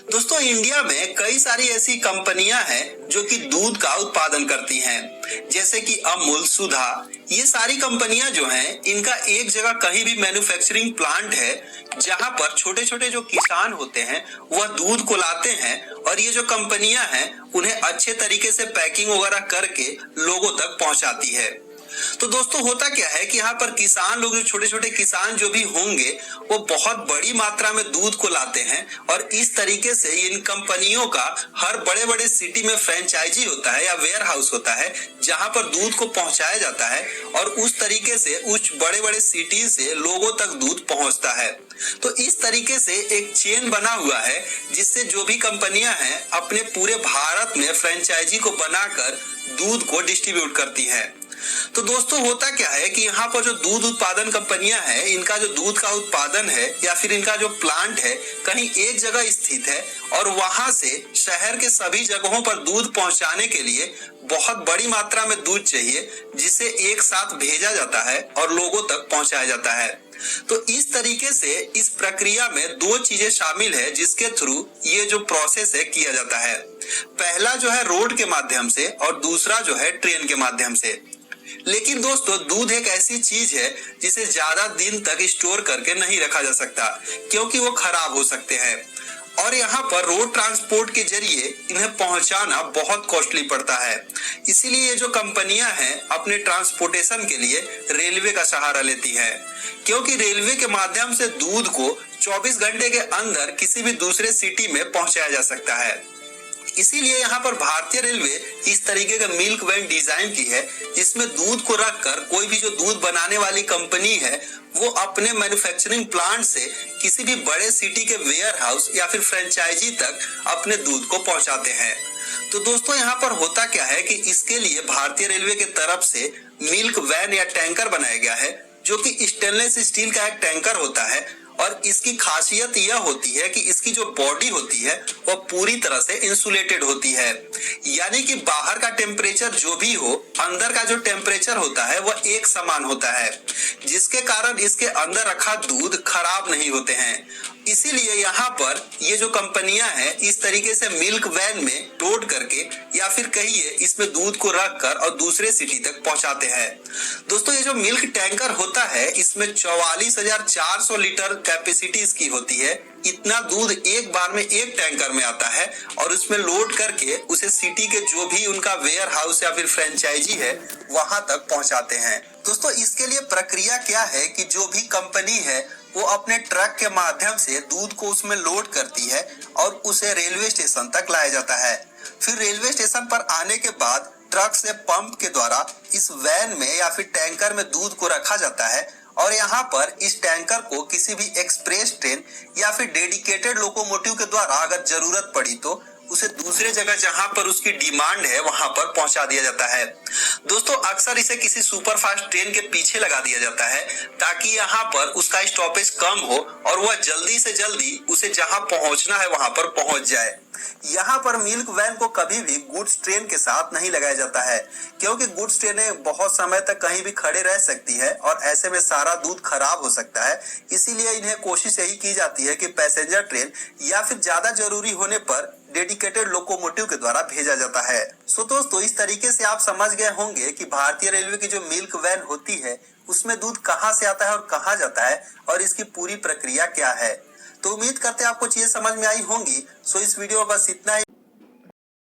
दोस्तों इंडिया में कई सारी ऐसी कंपनियां हैं जो कि दूध का उत्पादन करती हैं, जैसे कि अमूल, सुधा। ये सारी कंपनियां जो हैं इनका एक जगह कहीं भी मैन्युफैक्चरिंग प्लांट है जहां पर छोटे छोटे जो किसान होते हैं वह दूध को लाते हैं और ये जो कंपनियां हैं उन्हें अच्छे तरीके से पैकिंग वगैरह करके लोगों तक पहुंचाती है। तो दोस्तों होता क्या है कि यहाँ पर किसान लोग, जो छोटे छोटे किसान जो भी होंगे, वो बहुत बड़ी मात्रा में दूध को लाते हैं और इस तरीके से इन कंपनियों का हर बड़े बड़े सिटी में फ्रेंचाइजी होता है या वेयर हाउस होता है जहां पर दूध को पहुंचाया जाता है और उस तरीके से उस बड़े बड़े सिटी से लोगों तक दूध पहुंचता है। तो इस तरीके से एक चेन बना हुआ है जिससे जो भी कंपनियां हैं अपने पूरे भारत में फ्रेंचाइजी को बनाकर दूध को डिस्ट्रीब्यूट करती हैं। तो दोस्तों होता क्या है कि यहाँ पर जो दूध उत्पादन कंपनियां हैं, इनका जो दूध का उत्पादन है या फिर इनका जो प्लांट है कहीं एक जगह स्थित है और वहां से शहर के सभी जगहों पर दूध पहुंचाने के लिए बहुत बड़ी मात्रा में दूध चाहिए, जिसे एक साथ भेजा जाता है और लोगों तक पहुंचाया जाता है। तो इस तरीके से इस प्रक्रिया में दो चीजें शामिल है जिसके थ्रू ये जो प्रोसेस है किया जाता है। पहला जो है रोड के माध्यम से और दूसरा जो है ट्रेन के माध्यम से। लेकिन दोस्तों दूध एक ऐसी चीज है जिसे ज्यादा दिन तक स्टोर करके नहीं रखा जा सकता, क्योंकि वो खराब हो सकते हैं और यहाँ पर रोड ट्रांसपोर्ट के जरिए इन्हें पहुंचाना बहुत कॉस्टली पड़ता है। इसीलिए ये जो कंपनियां हैं अपने ट्रांसपोर्टेशन के लिए रेलवे का सहारा लेती हैं, क्योंकि रेलवे के माध्यम से दूध को 24 घंटे के अंदर किसी भी दूसरे सिटी में पहुंचाया जा सकता है। इसीलिए यहाँ पर भारतीय रेलवे इस तरीके का मिल्क वैन डिजाइन की है जिसमें दूध को रखकर कोई भी जो दूध बनाने वाली कंपनी है वो अपने मैन्युफैक्चरिंग प्लांट से किसी भी बड़े सिटी के वेयर हाउस या फिर फ्रेंचाइजी तक अपने दूध को पहुंचाते हैं। तो दोस्तों यहाँ पर होता क्या है कि इसके लिए भारतीय रेलवे की तरफ से मिल्क वैन या टैंकर बनाया गया है, जो कि स्टेनलेस स्टील का एक टैंकर होता है और इसकी खासियत यह होती है कि इसकी जो बॉडी होती है वह पूरी तरह से इंसुलेटेड होती है, यानी कि बाहर का टेम्परेचर जो भी हो अंदर का जो टेम्परेचर होता है वह एक समान होता है, जिसके कारण इसके अंदर रखा दूध खराब नहीं होते हैं। इसीलिए यहाँ पर ये जो कंपनियां हैं इस तरीके से मिल्क वैन में लोड करके या फिर कहिए इसमें दूध को रखकर और दूसरे सिटी तक पहुंचाते हैं। दोस्तों ये जो मिल्क टैंकर होता है इसमें 44,400 लीटर कैपेसिटी इसकी होती है। इतना दूध एक बार में एक टैंकर में आता है और उसमें लोड करके उसे सिटी के जो भी उनका वेयर हाउस या फिर फ्रेंचाइजी है वहां तक पहुंचाते हैं। दोस्तों इसके लिए प्रक्रिया क्या है कि जो भी कंपनी है वो अपने ट्रक के माध्यम से दूध को उसमें लोड करती है और उसे रेलवे स्टेशन तक लाया जाता है। फिर रेलवे स्टेशन पर आने के बाद ट्रक से पंप के द्वारा इस वैन में या फिर टैंकर में दूध को रखा जाता है और यहाँ पर इस टैंकर को किसी भी एक्सप्रेस ट्रेन या फिर डेडिकेटेड लोकोमोटिव के द्वारा अगर जरूरत पड़ी तो उसे दूसरे जगह जहां पर उसकी डिमांड है वहां पर पहुंचा दिया जाता है। दोस्तों अक्सर इसे किसी सुपरफास्ट ट्रेन के पीछे लगा दिया जाता है ताकि यहाँ पर उसका स्टॉपेज कम हो और वह जल्दी से जल्दी उसे जहां पहुंचना है वहां पर पहुंच जाए। यहाँ पर मिल्क वैन को कभी भी गुड्स ट्रेन के साथ नहीं लगाया जाता है, क्योंकि गुड्स ट्रेनें बहुत समय तक कहीं भी खड़े रह सकती है और ऐसे में सारा दूध खराब हो सकता है। इसीलिए इन्हें कोशिश यही की जाती है कि पैसेंजर ट्रेन या फिर ज्यादा जरूरी होने पर डेडिकेटेड लोकोमोटिव के द्वारा भेजा जाता है। सो दोस्तों इस तरीके से आप समझ गए होंगे कि भारतीय रेलवे की जो मिल्क वैन होती है उसमें दूध कहाँ से आता है और कहाँ जाता है और इसकी पूरी प्रक्रिया क्या है। तो उम्मीद करते हैं आपको चीजें समझ में आई होंगी। सो इस वीडियो में बस इतना ही।